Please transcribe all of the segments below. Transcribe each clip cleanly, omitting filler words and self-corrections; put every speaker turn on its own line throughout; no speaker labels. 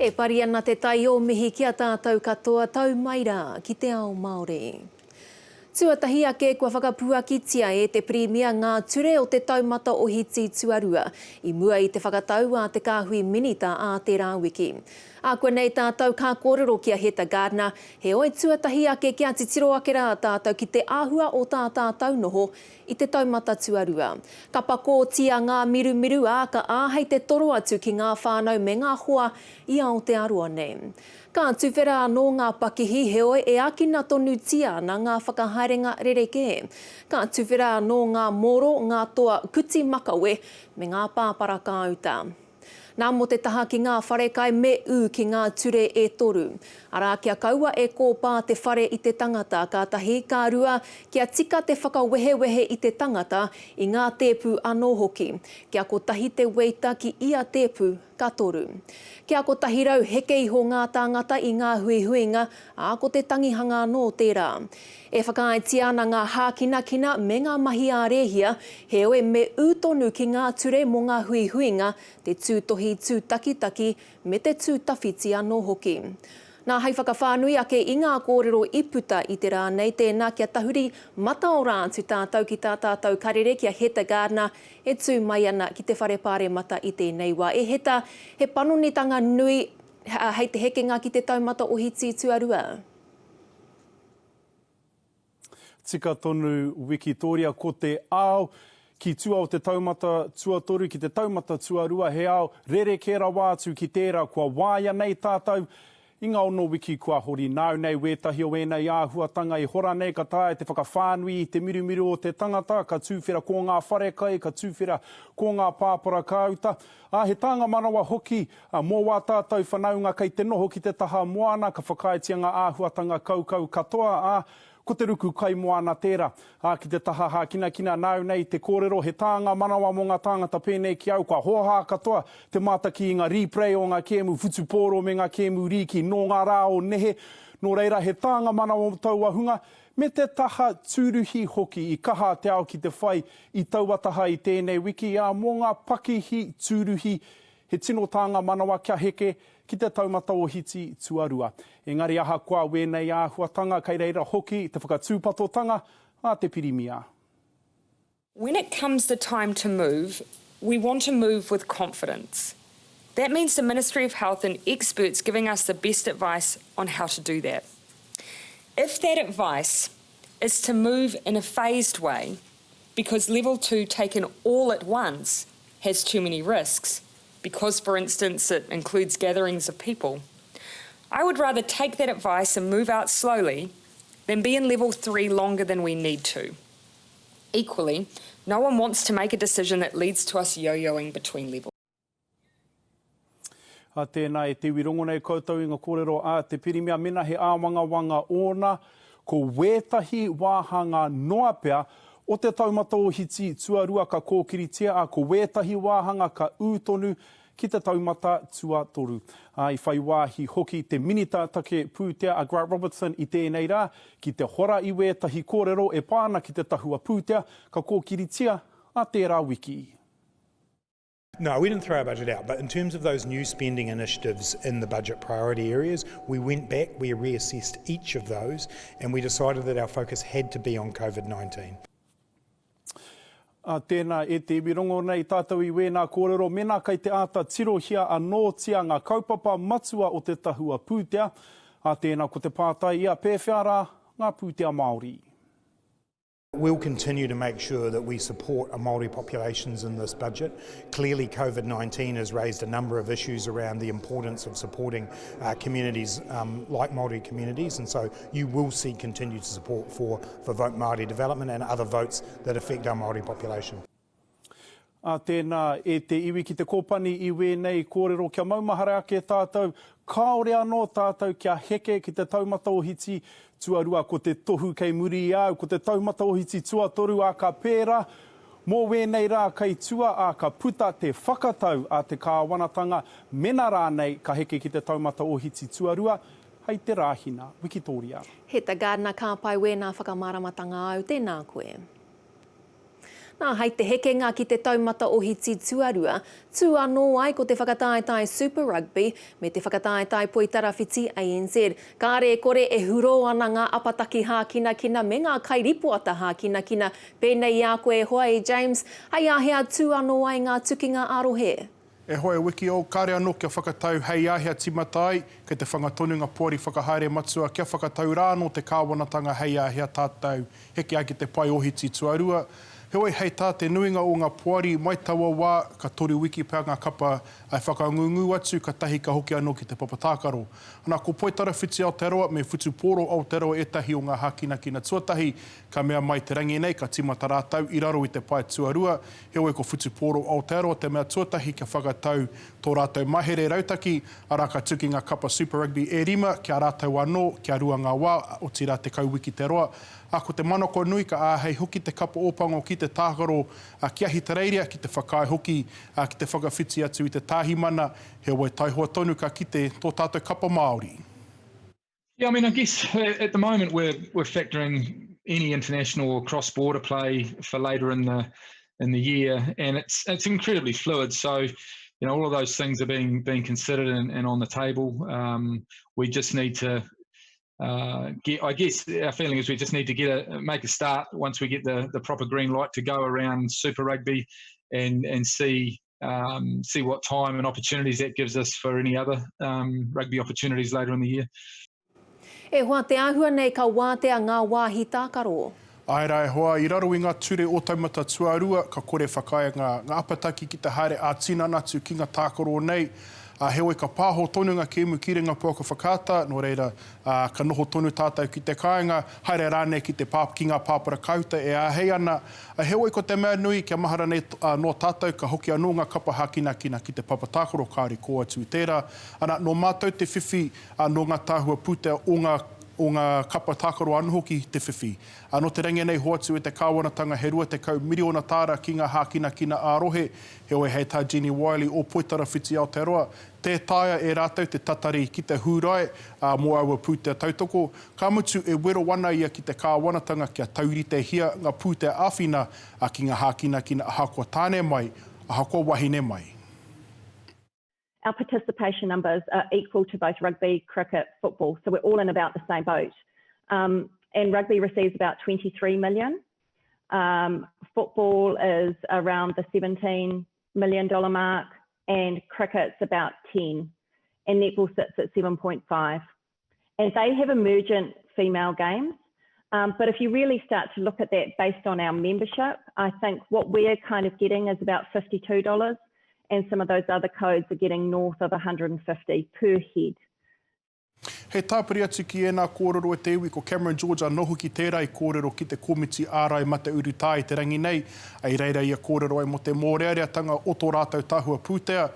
E pariana te tai o mihi ki a tātou katoa tau maira ki te Ao Māori. Tuatahi ake kua whakapuakitia e te primia ngā ture o te taumata o hiti tuarua i mua i te whakatau a te kāhui minita a te rāwiki. A koe nei tātou kā kōrero kia heta Gardner, he oi tuatahi ake kia titiro ake rā tātou ki te āhua o tā tātou noho i te taumata tuarua. Ka pakotia ngā miru a ka āhei te toro atu ki ngā whānau me ngā hoa i Aotearoa nei. Ka tuwhera anō ngā pakihi he oi e akina tonu tia na ngā whakahaerenga rereke. Ka tuwhera anō ngā moro ngā toa kuti makawe me ngā pāpara kāuta. Nā mo te taha ki ngā wharekai me u ki ngā ture e toru. Arā kia kaua e kōpā te whare i te tangata ka tahi ka rua kia tika te whakawehewehe i te tangata i ngā tēpu anō hoki. Kia ko tahi te weita ki ia tēpu ka toru. Kia ko tahi rau heke iho ngā tāngata i ngā huihuinga a ko te tangihanga anō tērā. E whakaaetia ana ngā hākinakina me ngā mahi ārehia he oe me ūtonu ki ngā ture mo ngā huihuinga te tūtohi tūtakitaki me te tūtawhiti anō hoki. Nā hei whakawhānui ake i ngā kōrero i puta i te rā nei tēnā kia tahuri mata o rāntu tātou ki tā tātou karere kia heta Gardner e tū mai ana ki te wharepāre mata i tēnei wā. E heta he panonitanga nui hei te hekenga ki te taumata o hiti tuarua.
Tika tonu wiki TURIA ko te ao ki tua o te taumata tuatoru ki te taumata tuarua he ao rerekera wātu ki tērā kua wāia nei tātou. I ngā ono wiki kua hori nau nei wētahi o ēnei āhuatanga i hora nei ka tae te whakawhānui i te miru o te tangata, ka tūwhera ko ngā wharekai, ka tūwhera ko ngā pāpara kauta. He tānga manawa hoki mō wā tātou whanaunga kei te noho ki te taha moana, ka whakaetia ngā āhuatanga kaukau katoa, ko te ruku kai moana tērā. Ki te taha hākinakina nau nei te kōrero, he tānga manawa mō ngā tāngata pēnei ki au, kua hoha katoa te mātaki i ngā replay o ngā kēmu whutupōro me ngā kēmu riki no ngā rā o nehe. Nō reira, he tānga manawa o tauahunga, me te taha tūruhi hoki i kaha te ao ki te whai i tauataha i tēnei wiki, mō ngā pakihi tūruhi, he tino tānga manawa kia heke, ki te taumata o hiti tuarua. Engari aha kua wēnei āhuatanga kei reira hoki te whakatūpatotanga a te pirimia.
When it comes the time to move, we want to move with confidence. That means the Ministry of Health and experts giving us the best advice on how to do that. If that advice is to move in a phased way, because level 2 taken all at once has too many risks, because, for instance, it includes gatherings of people, I would rather take that advice and move out slowly than be in level 3 longer than we need to. Equally, no one wants to make a decision that leads to us yo-yoing between levels.
Tēnā e te wirongo nei koutou i ngā kōrero a te pirimia mena he āwangawanga ōna ko wētahi wāhanga noa pea o te taumata o hiti tuarua ka kōkiritia a ko wētahi wāhanga ka ūtonu ki te taumata tuatoru. I whai wāhi hoki te minita take pūtea a Grant Robertson i tēnei rā ki te hora i wētahi kōrero e pāna ki te tahua pūtea ka kōkiritia a tērā wiki.
No, we didn't throw our budget out, but in terms of those new spending initiatives in the budget priority areas, we went back, we reassessed each of those, and we decided that our focus had to be on COVID-19.
Tēnā e te wirongo nei tātou i wēnā kōrero, mena kei te āta tirohia anō tia ngā kaupapa matua o te tahua pūtea, tēnā ko te pātai ia pēwhiara ngā pūtea Māori.
We'll continue to make sure that we support our Māori populations in this budget. Clearly, COVID-19 has raised a number of issues around the importance of supporting communities like Māori communities, and so you will see continued support for Vote Māori development and other votes that affect our Māori population.
Tēnā e te iwi ki te kōpani i wēnei kōrero kia maumahara ake tātou. Kāore anō tātou kia heke ki te taumata o hiti tuarua ko te tohu kei muri au, ko te taumata o hiti tuatoru a ka pēra. Mō wēnei rā kei tua a ka puta te whakatau a te kāwanatanga. Mena rānei ka heke ki te taumata o hiti tuarua. Hei te rāhina, wiki TURIA.
Heta Gardner ka pai wēnā whakamāramatanga au, tēnā koe. Nā hei te hekenga ki te taumata o hiti tuarua, tū anō ai ko te whakataetai Super Rugby me te whakataetai Poitarawhiti ANZ. Kāre kore e huro ana ngā apataki hākina-kina me ngā kairipoata hākina-kina. Pēnei a koe hoa e James, hei ahea tū anō ai ngā tukinga arohe.
E hoi wiki o kāre anō kia whakatau hei ahea timatai, kei te whangatonu ngā puari whakahaere matua, kia whakatau rāno te kāwanatanga hei ahea tātou, heke ai ki te pai ohiti tuarua. Hoi hei tā te nuinga o ngā puari, mai taua wā, ka tori wiki pēr ngā kapa ai whakangungu atu, ka tahi ka hoki anō ki te papatākaro. Anā, ko Poitarawhiti Aotearoa me Futu Poro Aotearoa etahi o ngā hākina-kina tuatahi, ka mea mai te rangi nei, ka timata rātau i raro i te pai tuarua. Hoi ko Futu Poro Aotearoa te mea tuatahi ka whakatau tō rātau mahere rautaki, arā ka tuki ngā kapa Super Rugby e rima, kia rātau anō, kia rua ngā wā, o tira te kauwiki te roa. A ko te manoko nui ka āhei hoki te kapa ōpango ki te tākaro kia hita reiria, ki te whakae hoki, ki te whakawhiti atu i te tāhimana, he wai taihoa tonu ka kite tō tātou kapa Māori.
Yeah, I mean, I guess at the moment we're factoring any international or cross-border play for later in the year, and it's incredibly fluid. So, you know, all of those things are being considered and on the table. We just need to I guess our feeling is we just need to make a start once we get the proper green light to go around Super Rugby and see what time and opportunities that gives us for any other rugby opportunities later in the year.
E hoa te ahua nei ka wātea ngā wāhi tākaro.
Ai rai hoa, i raro i ngā ture o taumata tuarua, ka kore whakae ngā apataki ki te haere a tina natu ki ngā tākaro nei. He oi ka pāho tonu ngā kēmu kiringa puaka whakata, no reira ka noho tonu tātou ki te kāinga, haere rāne ki ngā pāpara kauta e āhei ana. He oi ko te mea nui kia mahara nei no tātou ka hoki anō ngā kapa hākina-kina ki te papatākoro kāre ko atu i tērā. Ana, no mātou te whiwhi no ngā tāhua putea o ngā kapa tākaro anu hoki te whiwhi. No te rangi nei hoatu e te kāwanatanga he rua te kau miriona tāra ki ngā hākina-kina ārohe. He oi hei tā JENNIE WYLLIE o Poitarawhiti Aotearoa. Te tāia e rātou te tatari ki te hūrai mō aua pūtea tautoko. Ka mutu e wero wana ia ki te kāwanatanga kia taurite hia ngā pūtea āwhina ki ngā hākina-kina ahakoa tāne mai, ahakoa wahine mai.
Our participation numbers are equal to both rugby, cricket, football, so we're all in about the same boat. And rugby receives about 23 million. Football is around the $17 million mark, and cricket's about 10, and netball sits at 7.5. And they have emergent female games, but if you really start to look at that based on our membership, I think what we're kind of getting is about $52, and some of those other codes are getting north of 150 per head.
He tāpiri atu ki ēnā kōrero e te iwi ko Cameron George noho ki tērā i kōrero ki te komiti ārai mata uru tā i te rangi nei. Ai reira ia kōrero ai mo te mōreareatanga o tō rātou tāhua pūtea.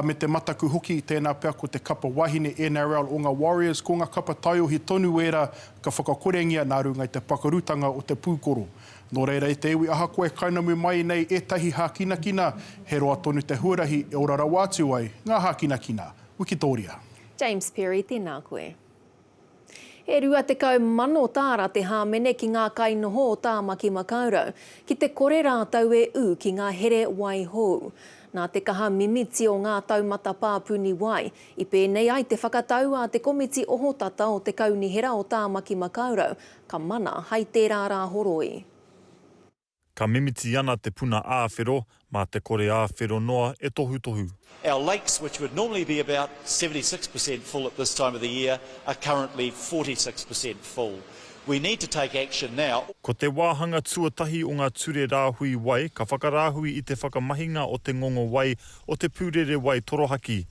Me te mataku hoki i tēnā pea ko te kapa wahine NRL o ngā Warriors, ko ngā kapa taiohi tonu era ka whakakorengia nā rungai te pakarutanga o te pūkoro. Nō reira e te iwi aha koe kainamu mai nei etahi hākina-kina, he roa tonu te huarahi e orara wātu ai, ngā hākina-kina. Wikitoria.
James Perry, tēnā koe. E rua te kau mano tāra te hāmene ki ngā kainoho o tāmaki makaurau, ki te kore rātau e u ki ngā here wai hou. Nā te kaha mimiti o ngā taumata pāpuni wai, i pēnei ai te whakatau a te komiti ohotata o te kaunihera o tāmaki makaurau, ka mana hai tērā rā horoi.
Ka mimiti ana te puna āwhero, mā te kore āwhero noa e tohu tohu.
Our lakes, which would normally be about 76% full at this time of the year, are currently 46% full. We need to take action now.
Ko te wāhanga tuatahi o ngā ture rāhui wai, ka whakarāhui i te whakamahinga o te ngongo wai o te pūrere wai torohaki.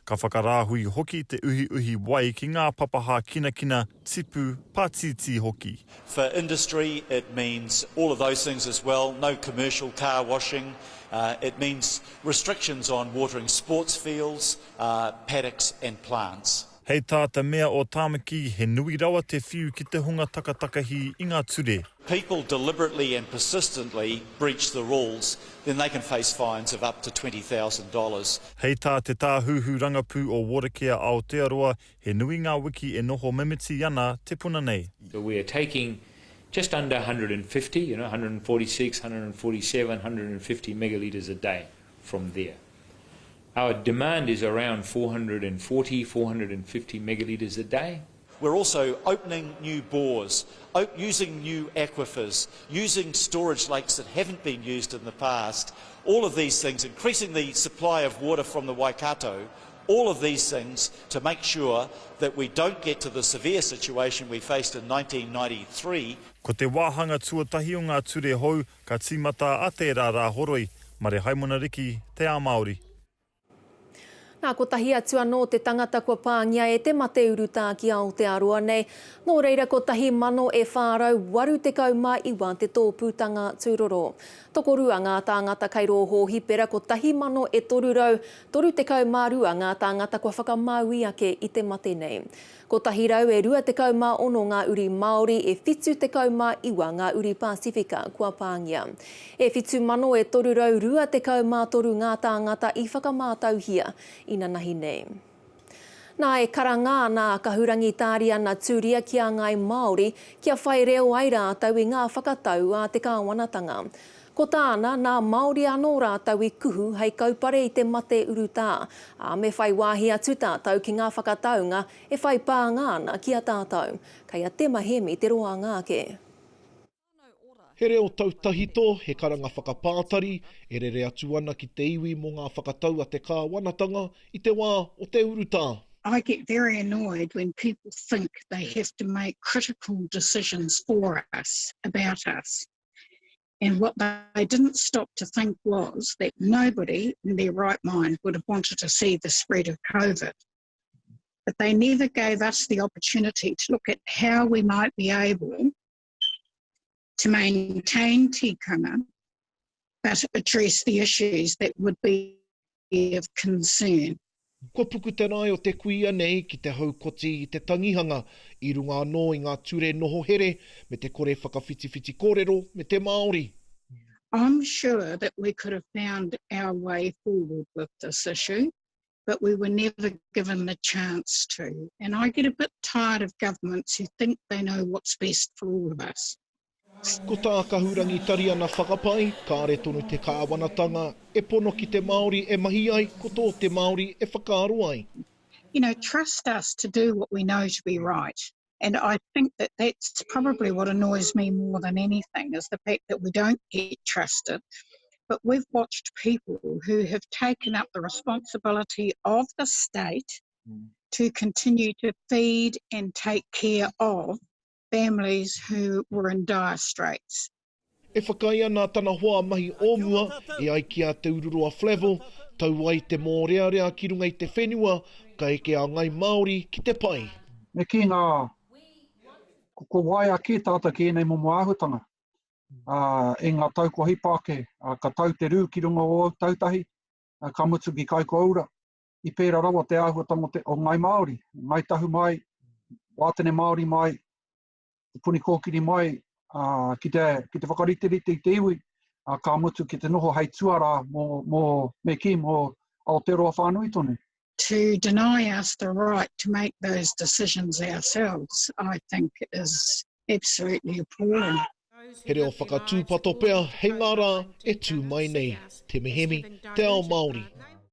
Ka whakarāhui hoki te uhi wai ki ngā papaha kina tipu pātiti hoki.
For industry, it means all of those things as well. No commercial car washing. It means restrictions on watering sports fields, paddocks and plants.
Hei tāta mea o tāmaki, he nui rawa te whiu ki te hunga takatakahi i ngā ture.
People deliberately and persistently breach the rules, then they can face fines of up to $20,000.
Hei tā te tāhuhu rangapū o Worakea Aotearoa, he nui ngā wiki e noho mimiti ana te puna nei.
So we are taking just under 150, 146, 147, 150 megalitres a day from there. Our demand is around 440, 450 megalitres a day.
We're also opening new bores, using new aquifers, using storage lakes that haven't been used in the past. All of these things, increasing the supply of water from the Waikato, all of these things to make sure that we don't get to the severe situation we faced in 1993.
Ko te wāhanga tuatahi o ngā ture hou, ka tīmata a te rā horoi, mare haimona riki te Ao Māori.
Nā ko tahi atu anō te tangata kua pāngia e te mate uruta ki Aotearoa nei. Nō reira ko tahi mano e whārau 81 te tōpūtanga tūroro. Tokorua ngā tāngata kai roho hipera ko tahi mano e torurau, 32 ngā tāngata kua whakamāui ake i te mate nei. Ko tahi rau e 26 ngā uri Māori e 79 ngā uri Pasifika kua pāngia. E 7 e torurau 23 ngā tāngata i whakamātauhia ina nahi nei. Nā e karanga nā kahurangi TARIANA TURIA ki a ngai Māori kia whai reo ai rātau i ngā whakatau a te kāwanatanga. Ko tāna nā Māori anō rātau i kuhu hei kaupare i te mate urutā. A me whai wāhi atu tātau ki ngā whakataunga e whai pāngāna ki a tātau. Kei a te mahemi te roa ngāke.
He reo tautahito, he karanga whakapātari, e rere atu ana ki te iwi mō ngā whakatau a te kāwanatanga i te wā o te urutā.
I get very annoyed when people think they have to make critical decisions for us, about us. And what they didn't stop to think was that nobody in their right mind would have wanted to see the spread of COVID. But they never gave us the opportunity to look at how we might be able to maintain tikanga, but address the issues that would be of concern.
Ko puku tēnā o te kuia nei ki te haukoti i te tangihanga i runga anō i ngā ture noho here me te kore whakawhitiwhiti kōrero me te Māori.
I'm sure that we could have found our way forward with this issue, but we were never given the chance to. And I get a bit tired of governments who think they know what's best for all of us.
Ko tā kahurangi TARIANA whakapai, kāre tonu te kāwanatanga, e pono ki te Māori e mahi ai, ko tō te Māori e whakaaro ai.
You know, trust us to do what we know to be right. And I think that that's probably what annoys me more than anything, is the fact that we don't get trusted. But we've watched people who have taken up the responsibility of the state to continue to feed and take care of families who were in dire straits.
E whakai ana tana hoa mahi ōmua, e ai ki a te ururoa Flavel, tau ai te mōrearea ki runga i te whenua, ka eke a ngai Māori ki te pai.
Me ki ngā, ko waia ki tāta ki enei momo āhutanga. E ngā tau ko hipake, ka tau te rū ki runga o tautahi, ka mutu ki kai ko aura. I pēra rawa te āhutanga o ngai Māori, ngai tahu mai, wātene Māori mai, te puni kōkiri mai, ki te whakaritiri te iwi, ka mutu ki te noho hei tuara mō me ki mō Aotearoa whānui tonu.
To deny us the right to make those decisions ourselves, I think is absolutely appalling.
He reo whakatūpato pea, hei ngā rā, e tū mai nei, te mehemi, te Ao Māori.